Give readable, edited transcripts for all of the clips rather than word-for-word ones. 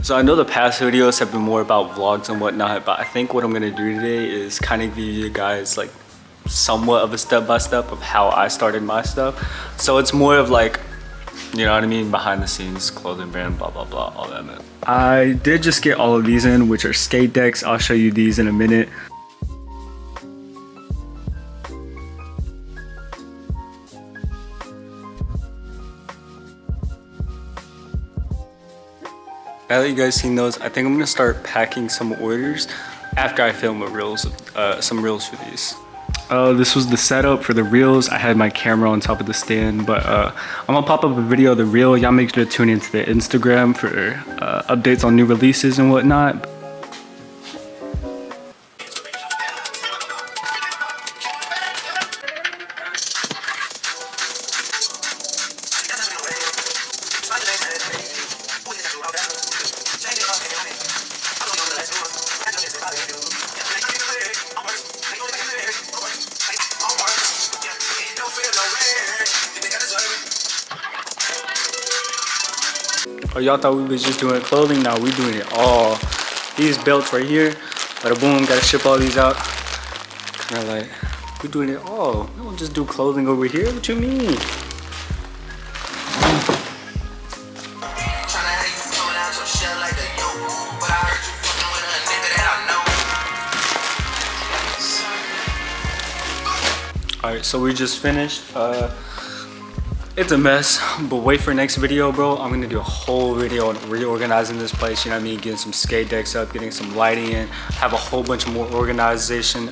So I know the past videos have been more about vlogs and whatnot, but I think what I'm gonna do today is kind of give you guys like somewhat of a step-by-step of how I started my stuff. So it's more of like, you know what I mean, behind the scenes, clothing brand, blah, blah, blah, all that, man. I did just get all of these in, which are skate decks. I'll show you these in a minute. Now that you guys seen those, I think I'm gonna start packing some orders after I film some reels for these. This was the setup for the reels. I had my camera on top of the stand, but I'm gonna pop up a video of the reel. Y'all make sure to tune into the Instagram for updates on new releases and whatnot. Oh, y'all thought we was just doing clothing? Now we doing it all. These belts right here, bada boom, gotta ship all these out. Kinda like, we doing it all. We don't just do clothing over here, what you mean? Alright, so we just finished. It's a mess, but wait for next video, bro. I'm gonna do a whole video on reorganizing this place, you know what I mean? Getting some skate decks up, getting some lighting in, have a whole bunch more organization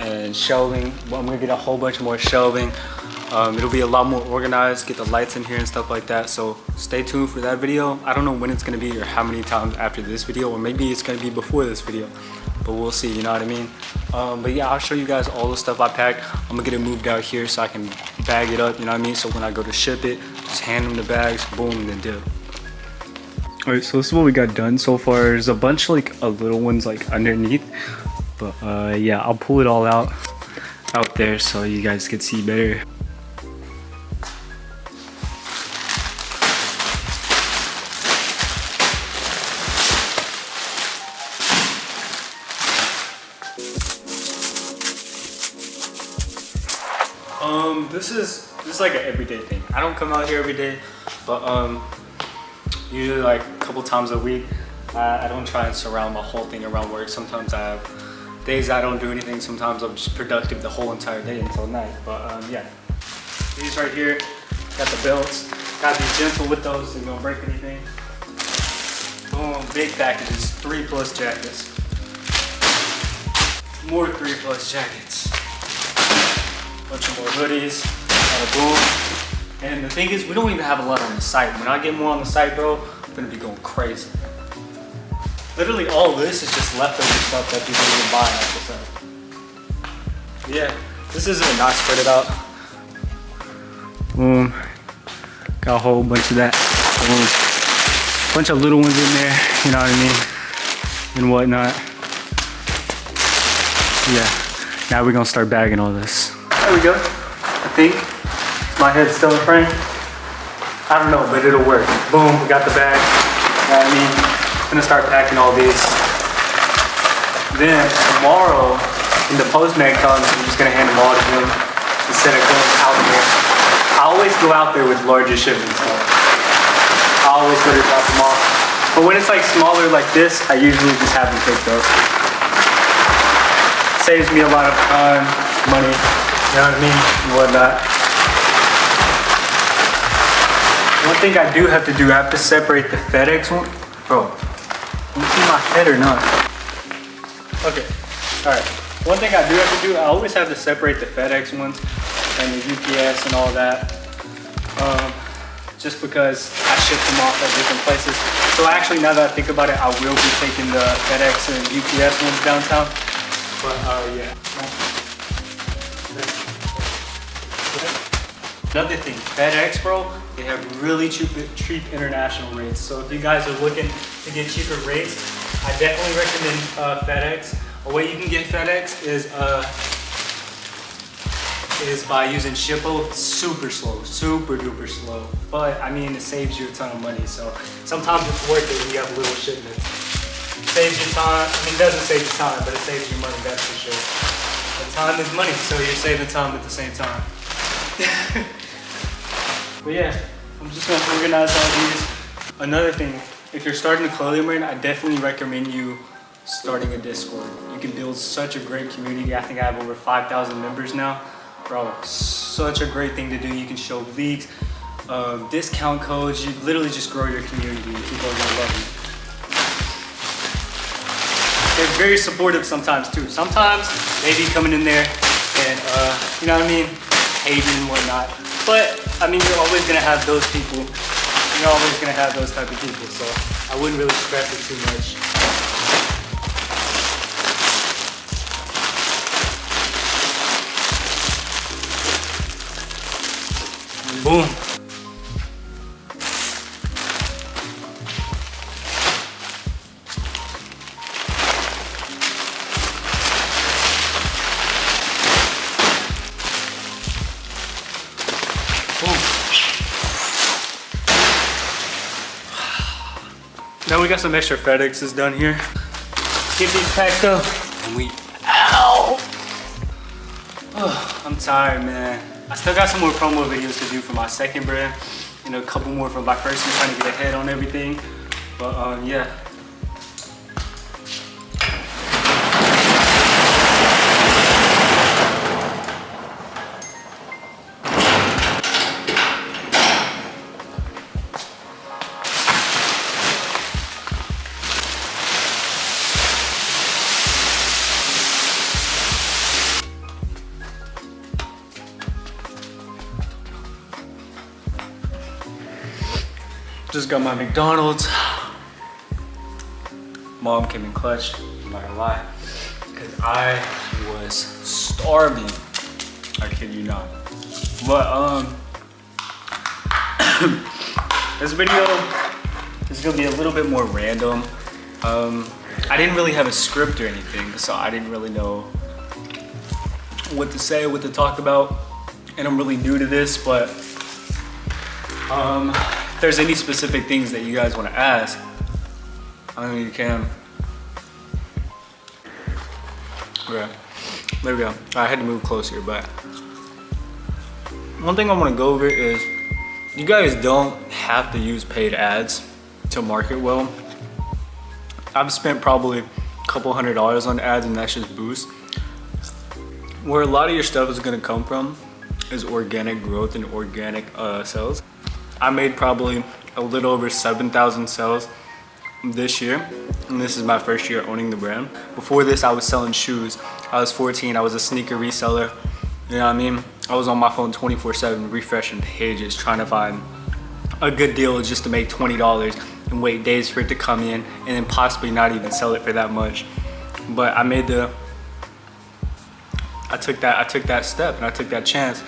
and shelving. Well, I'm gonna get a whole bunch more shelving. It'll be a lot more organized, get the lights in here and stuff like that. So stay tuned for that video. I don't know when it's gonna be or how many times after this video, or maybe it's gonna be before this video, but we'll see, you know what I mean? But yeah, I'll show you guys all the stuff I packed. I'm gonna get it moved out here so I can bag it up, you know what I mean? So when I go to ship it, just hand them the bags, boom, and then dip. All right, so this is what we got done so far. There's a bunch like of little ones like underneath, but yeah, I'll pull it all out there so you guys can see better. This is like an everyday thing. I don't come out here every day, but usually like a couple times a week. I don't try and surround my whole thing around work. Sometimes I have days I don't do anything. Sometimes I'm just productive the whole entire day until night. But yeah, these right here, got the belts. Gotta be gentle with those so you don't break anything. Boom, big packages, 3+ jackets. More 3+ jackets. Bunch of more hoodies, bada boom. And the thing is, we don't even have a lot on the site. When I get more on the site, bro, I'm gonna be going crazy. Literally all this is just leftover stuff that people even buy off the site. Yeah, this isn't not spread it out. Boom. Got a whole bunch of that. Boom. Bunch of little ones in there, you know what I mean? And whatnot. Yeah, now we're gonna start bagging all this. There we go. I think my head's still in frame. I don't know, but it'll work. Boom, we got the bag. You know what I mean? I'm gonna start packing all these. Then tomorrow, when the postman comes, I'm just gonna hand them all to him instead of going out there. I always go out there with larger shipments, so I always go to drop them off. But when it's like smaller like this, I usually just have them picked up. Saves me a lot of time, money. You know what I mean? And whatnot. One thing I do have to do, I have to separate the FedEx one. Bro, can you see my head or not? Okay, alright. One thing I do have to do, I always have to separate the FedEx ones and the UPS and all that. Just because I ship them off at different places. So actually, now that I think about it, I will be taking the FedEx and UPS ones downtown. But yeah. Another thing, FedEx, bro, they have really cheap international rates. So if you guys are looking to get cheaper rates, I definitely recommend FedEx. A way you can get FedEx is is by using Shippo. Super slow, super duper slow. But I mean, it saves you a ton of money. So sometimes it's worth it when you have little shipments. Saves you time. I mean, it doesn't save you time, but it saves you money, that's for sure. But time is money, so you're saving time at the same time. But yeah, I'm just gonna organize all these. Another thing, if you're starting a clothing brand, I definitely recommend you starting a Discord. You can build such a great community. I think I have over 5,000 members now. Bro, such a great thing to do. You can show leagues, discount codes. You literally just grow your community and people are gonna love you. They're very supportive sometimes too. Sometimes they be coming in there and, you know what I mean, hating and whatnot. But, I mean, you're always gonna have those people. You're always gonna have those type of people, so I wouldn't really stress it too much. Boom. Now we got some extra FedExes done here. Get these packed up and we ow! Oh, I'm tired, man. I still got some more promo videos to do for my second brand and a couple more for my first one, trying to get ahead on everything. But yeah. Just got my McDonald's. Mom came in clutch, I'm not gonna lie, because I was starving. I kid you not. But this video is gonna be a little bit more random. I didn't really have a script or anything, so I didn't really know what to say, what to talk about, and I'm really new to this, but if there's any specific things that you guys want to ask, I know you can. Okay, there we go. I had to move closer, but one thing I want to go over is you guys don't have to use paid ads to market well. I've spent probably a couple $100s on ads, and that's just boost. Where a lot of your stuff is going to come from is organic growth and organic sales. I made probably a little over 7,000 sales this year, and this is my first year owning the brand. Before this, I was selling shoes. I was 14, I was a sneaker reseller. You know what I mean? I was on my phone 24/7 refreshing pages, trying to find a good deal just to make $20 and wait days for it to come in and then possibly not even sell it for that much. But I took that step and I took that chance,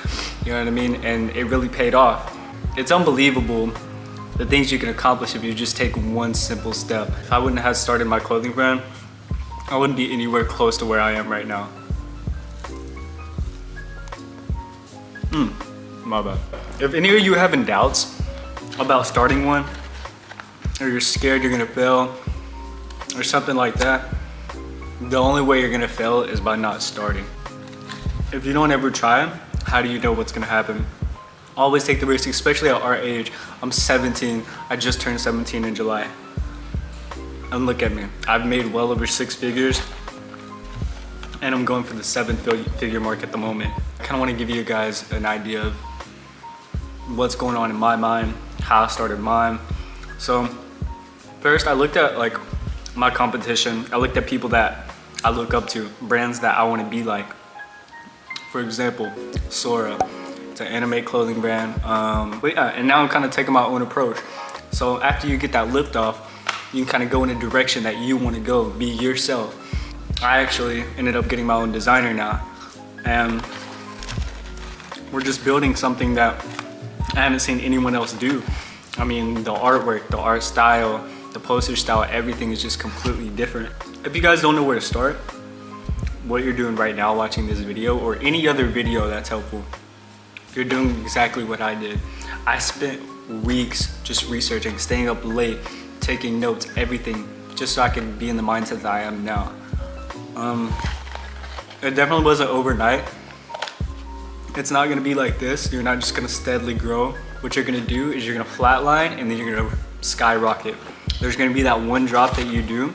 you know what I mean? And it really paid off. It's unbelievable the things you can accomplish if you just take one simple step. If I wouldn't have started my clothing brand, I wouldn't be anywhere close to where I am right now. My bad. If any of you are having doubts about starting one, or you're scared you're gonna fail, or something like that, the only way you're gonna fail is by not starting. If you don't ever try, how do you know what's gonna happen? Always take the risk, especially at our age. I'm 17, I just turned 17 in July. And look at me, I've made well over 6 figures, and I'm going for the 7-figure mark at the moment. I kinda wanna give you guys an idea of what's going on in my mind, how I started mine. So first I looked at like my competition. I looked at people that I look up to, brands that I wanna be like. For example, Sora. It's an anime clothing brand. But yeah, and now I'm kind of taking my own approach. So after you get that lift off, you can kind of go in a direction that you want to go, be yourself. I actually ended up getting my own designer now, and we're just building something that I haven't seen anyone else do. I mean, the artwork, the art style, the poster style, everything is just completely different. If you guys don't know where to start, what you're doing right now watching this video or any other video that's helpful, you're doing exactly what I did. I spent weeks just researching, staying up late, taking notes, everything, just so I could be in the mindset that I am now. It definitely wasn't overnight. It's not gonna be like this. You're not just gonna steadily grow. What you're gonna do is you're gonna flatline and then you're gonna skyrocket. There's gonna be that one drop that you do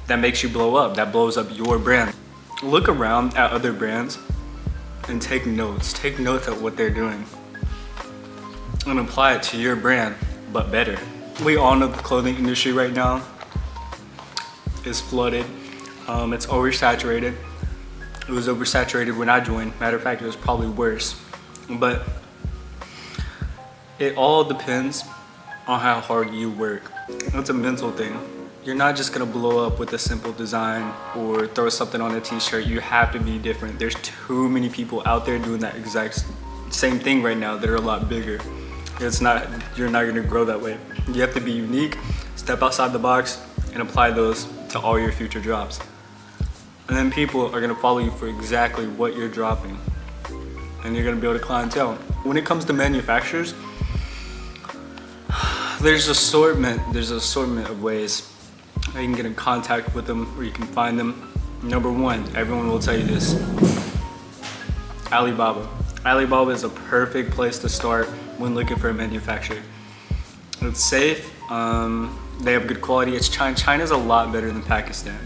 that makes you blow up, that blows up your brand. Look around at other brands and take notes. Take notes at what they're doing and apply it to your brand, but better. We all know the clothing industry right now is flooded. It's oversaturated. It was oversaturated when I joined. Matter of fact, it was probably worse. But it all depends on how hard you work. It's a mental thing. You're not just gonna blow up with a simple design or throw something on a t-shirt. You have to be different. There's too many people out there doing that exact same thing right now that are a lot bigger. You're not gonna grow that way. You have to be unique, step outside the box, and apply those to all your future drops. And then people are gonna follow you for exactly what you're dropping. And you're gonna build a clientele. When it comes to manufacturers, there's assortment of ways that you can get in contact with them or you can find them. Number one, everyone will tell you this, Alibaba. Alibaba is a perfect place to start when looking for a manufacturer. It's safe, they have good quality. China's a lot better than Pakistan.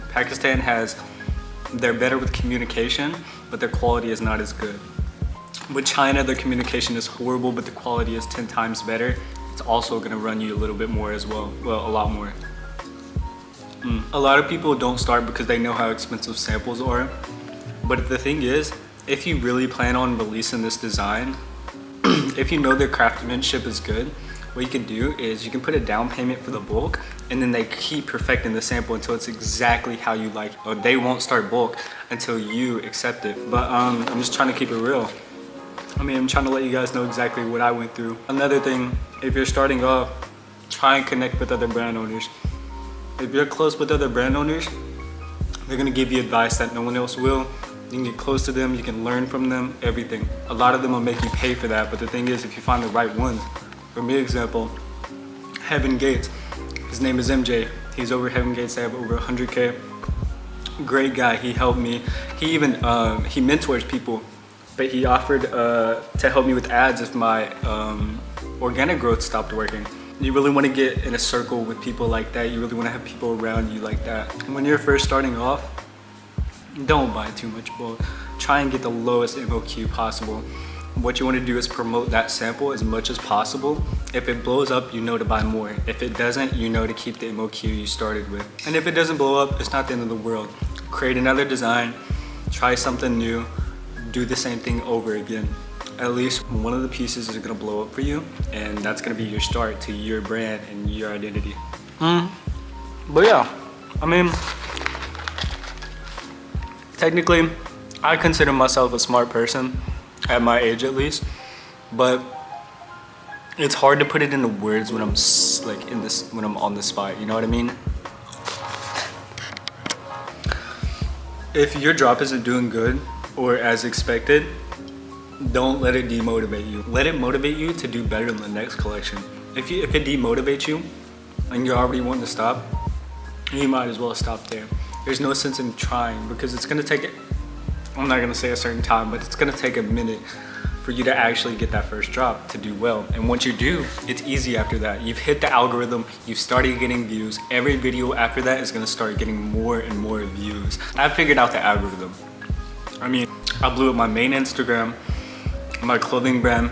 They're better with communication, but their quality is not as good. With China, their communication is horrible, but the quality is 10 times better. It's also gonna run you a little bit more as well. Well, a lot more. A lot of people don't start because they know how expensive samples are. But the thing is, if you really plan on releasing this design, if you know their craftsmanship is good, what you can do is you can put a down payment for the bulk and then they keep perfecting the sample until it's exactly how you like it. Or they won't start bulk until you accept it. But I'm just trying to keep it real. I'm trying to let you guys know exactly what I went through. Another thing, if you're starting off, try and connect with other brand owners. If you're close with other brand owners, they're gonna give you advice that no one else will. You can get close to them, you can learn from them, everything. A lot of them will make you pay for that, but the thing is, if you find the right ones, for me example, Heaven Gates, his name is MJ. He's over Heaven Gates, they have over 100K. Great guy, he helped me. He even, he mentors people, but he offered to help me with ads if my organic growth stopped working. You really want to get in a circle with people like that. You really want to have people around you like that. When you're first starting off, don't buy too much bulk. Try and get the lowest MOQ possible. What you want to do is promote that sample as much as possible. If it blows up, you know to buy more. If it doesn't, you know to keep the MOQ you started with. And if it doesn't blow up, it's not the end of the world. Create another design, try something new, do the same thing over again. At least one of the pieces is gonna blow up for you, and that's gonna be your start to your brand and your identity. But yeah, technically, I consider myself a smart person, at my age at least, but it's hard to put it into words when I'm when I'm on the spot, you know what I mean? If your drop isn't doing good or as expected, don't let it demotivate you. Let it motivate you to do better in the next collection. If it demotivates you and you're already wanting to stop, you might as well stop there. There's no sense in trying because it's gonna take, I'm not gonna say a certain time, but it's gonna take a minute for you to actually get that first drop to do well. And once you do, it's easy after that. You've hit the algorithm, you've started getting views. Every video after that is gonna start getting more and more views. I figured out the algorithm. I blew up my main Instagram, my clothing brand,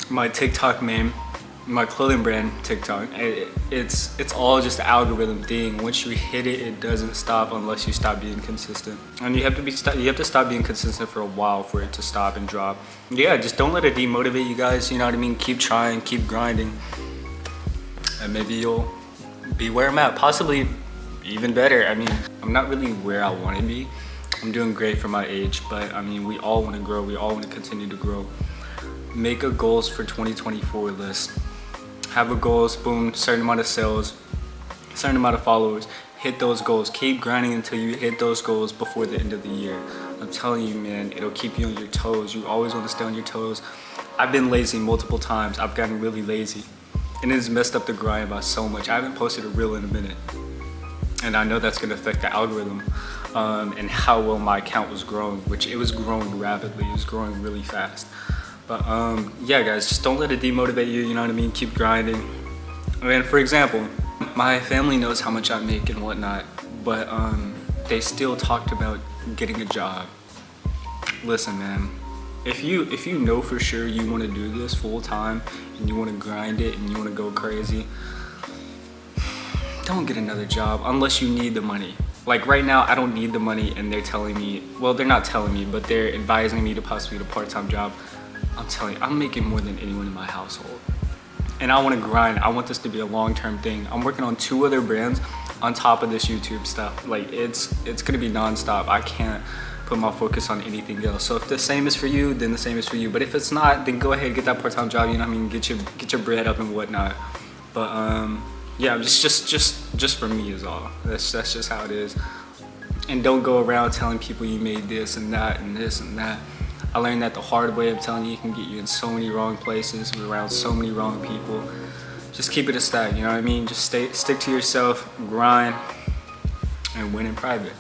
my TikTok name, my clothing brand TikTok. It's all just an algorithm thing. Once you hit it, it doesn't stop unless you stop being consistent. And you have to stop being consistent for a while for it to stop and drop. Yeah, just don't let it demotivate you guys. You know what I mean? Keep trying, keep grinding, and maybe you'll be where I'm at. Possibly even better. I'm not really where I want to be. I'm doing great for my age, but we all want to grow. We all want to continue to grow. Make a goals for 2024 list. Have a goals, boom, certain amount of sales, certain amount of followers. hit those goals. Keep grinding until you hit those goals before the end of the year. I'm telling you, man, it'll keep you on your toes. You always want to stay on your toes. I've been lazy multiple times. I've gotten really lazy, and it's messed up the grind by so much. I haven't posted a reel in a minute, and I know that's gonna affect the algorithm and how well my account was growing, which it was growing rapidly. It was growing really fast. But yeah, guys, just don't let it demotivate you. You know what I mean? Keep grinding. And for example, my family knows how much I make and whatnot, but they still talked about getting a job. Listen, man, if you know for sure you want to do this full time and you want to grind it and you want to go crazy, don't get another job unless you need the money. Like right now, I don't need the money, and they're telling me, well, they're not telling me, but they're advising me to possibly get a part-time job. I'm telling you, I'm making more than anyone in my household. And I want to grind. I want this to be a long-term thing. I'm working on 2 other brands on top of this YouTube stuff. Like it's gonna be non-stop. I can't put my focus on anything else. So if the same is for you, then the same is for you. But if it's not, then go ahead, get that part-time job, you know what I mean? Get your bread up and whatnot. But yeah, just for me is all. That's just how it is. And don't go around telling people you made this and that and this and that. I learned that the hard way. I'm telling you, it can get you in so many wrong places, around so many wrong people. Just keep it a stack, you know what I mean? Just stick to yourself, grind, and win in private.